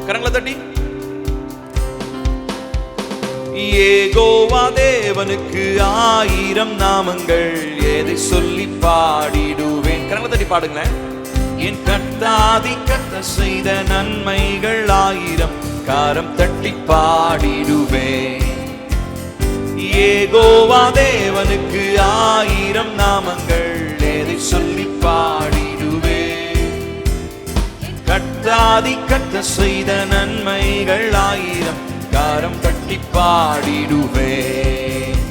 கரங்களை தட்டி. யெகோவா தேவனுக்கு 1000 நாமங்கள், எதை சொல்லி பாடிடுவேன். கரங்களை தட்டி பாடுங்களேன். என் கர்த்தாதி கர்த்தர் செய்த நன்மைகள் 1000, கரம் தட்டி பாடிடுவேன். யெகோவா தேவனுக்கு 1000 நாமங்கள், எதை சொல்லி பாடிடுவேன். கர்த்தாதி கர்த்தர் செய்த நன்மைகள் 1000, கரம் தட்டி பாடிடுவேன்.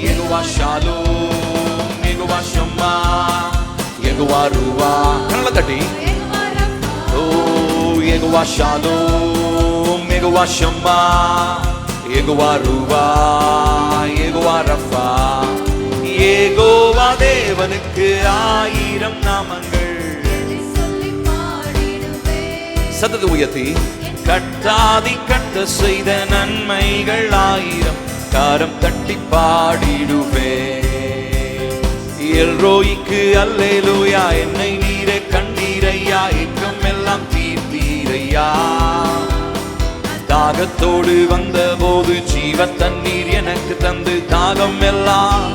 Jehovah Shalom, Jehovah Shammah, Jehovah ரூவா. கரங்களை தட்டி. ஓ Jehovah Shalom, Jehovah Shammah, Jehovah ரூவா, யெகோவா ரஃபா. யெகோவா தேவனுக்கு 1000 நாமங்கள், சத்தத்தை உயர்த்தி. கர்த்தாதி கர்த்தர் செய்த நன்மைகள் 1000, கரம் தட்டி பாடிடுவேன். எல்ரோய்க்கு அல்லேலூயா, என்னை நீரே கண்டீரையா, ஏக்கம் எல்லாம் தீர்த்தீரையா. தாகத்தோடு வந்த போது ஜீவ தண்ணீர் எனக்கு தந்து, தாகம் எல்லாம்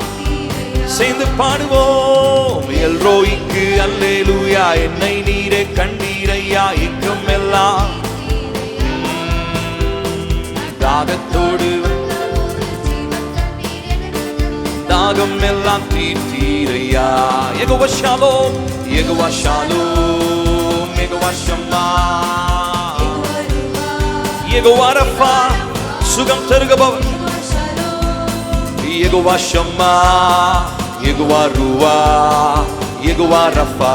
சேர்ந்து பாடுவோம். எல்ரோய்க்கு அல்லேலூயா, என்னை நீரே கண்டீரையா, ஏக்கம் எல்லாம் தாகத்தோடு தாகம் எல்லாம் தீர்த்தீரையா. Jehovah Shalom, Jehovah Shalom, Jehovah Shammah, Jehovah Rapha, சுகம் தருகிறவர். யெகோவா ஷம்மா, யெகோவா ரூவா, யெகோவா ரஃபா.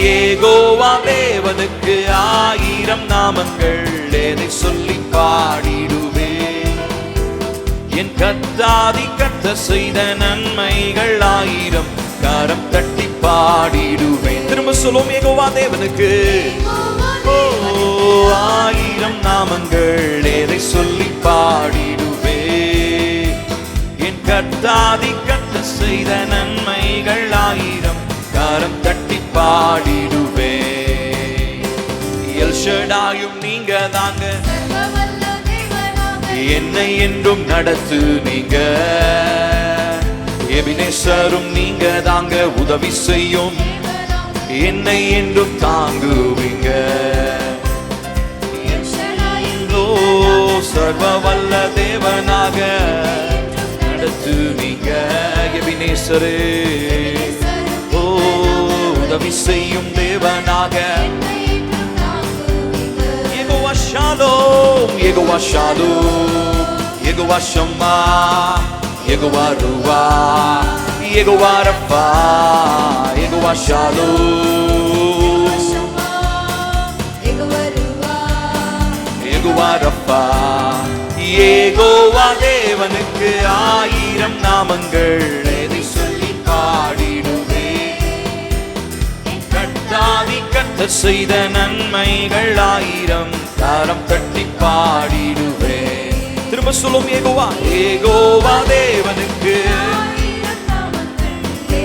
யெகோவா தேவனுக்கு 1000 நாமங்கள், எதை சொல்லி பாடிடுவேன். என் கர்த்தாதி கர்த்தர் செய்த நன்மைகள் 1000, கரம் தட்டி பாடிடுவேன். திரும்ப சொல்லுவோம். யெகோவா தேவனுக்கு 1000 நாமங்கள், எதை சொல்லி பாடிடுவேன். என் கர்த்தாதி கர்த்தர் செய்த நன்மைகள் 1000, கரம் தட்டி பாடிடுவேன். எல்ஷடாயும் நீங்க தாங்க, என்னை என்றும் நடத்து நீங்க. எபினேசரும் நீங்க தாங்க, உதவி செய்யும் என்னை என்றும் தாங்குவீங்க. சர்வ வல்ல தேவனாக நடத்து நீங்க. எபினேசரே, ஓ உதவி செய்யும் தேவனாக. Jehovah Shalom, Jehovah Shalom, Jehovah Shammah, Jehovah ரூவா, Jehovah Rapha. Jehovah Shalom, Jehovah Rapha. Jehovah தேவனுக்கு 1000 நாமங்கள், எதை சொல்லி பாடிடுவேன். கர்த்தாதி கர்த்தர் செய்த நன்மைகள் 1000, கரம் தட்டி பாடிடுவேன். திரும்ப சொல்லும். யெகோவா, யெகோவா தேவனுக்கு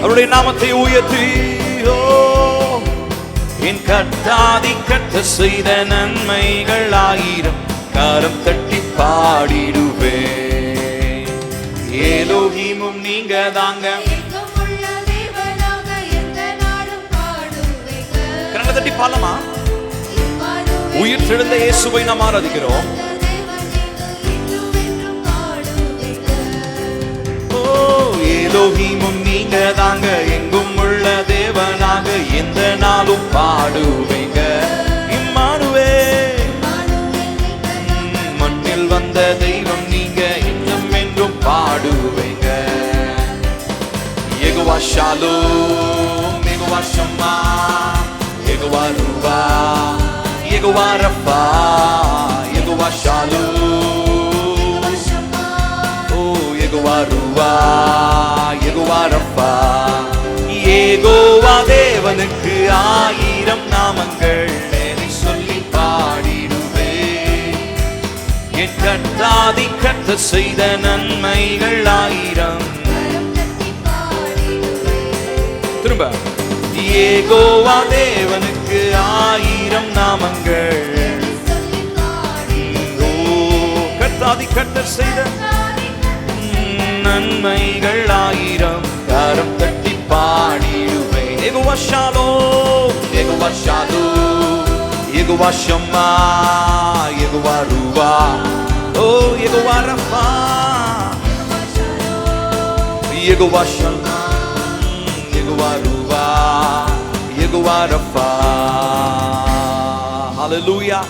அவருடைய நாமத்தை உயர்த்தி. என் கர்த்தாதி கர்த்தர் செய்த நன்மைகள் 1000, கரம் தட்டி பாடிடுவேன். எலோஹிமும் நீங்க தாங்க, கரங்களை தட்டி பாடலாமா? உயிர் தெழுந்த இயேசுவை நாம் ஆராதிக்கிறோம். ஓ எலோஹிமும் நீங்க தாங்க, எங்கும் உள்ள தேவனாக எந்த நாளும் பாடுவீங்க. இம்மானுவேல், மண்ணில் வந்த தெய்வம் நீங்க, என்றும் என்றும் பாடுவீங்க. Jehovah Shalom, Jehovah Shammah, Jehovah ரூவா, யெகோவா ரஃபா. யெகோவா ஷாலோம், ஓ யெகோவா ரூவா, யெகோவா ரஃபா. யெகோவா தேவனுக்கு 1000 நாமங்கள், எதை சொல்லி பாடிடுவேன். என் கர்த்தாதி கர்த்தர் செய்த நன்மைகள் 1000. திரும்ப. யெகோவா தேவனுக்கு 1000 நாமங்கள், நன்மைகள் ஆயிரம் கரம் தட்டி பாடிடுவேன். Jehovah Shalom, Jehovah Shalom, Jehovah Shammah, Jehovah ரூவா, ஓ Jehovah Rapha, Jehovah Shammah, Jehovah ரூவா, யெகோவா ரஃபா. ஹல்லேலூயா.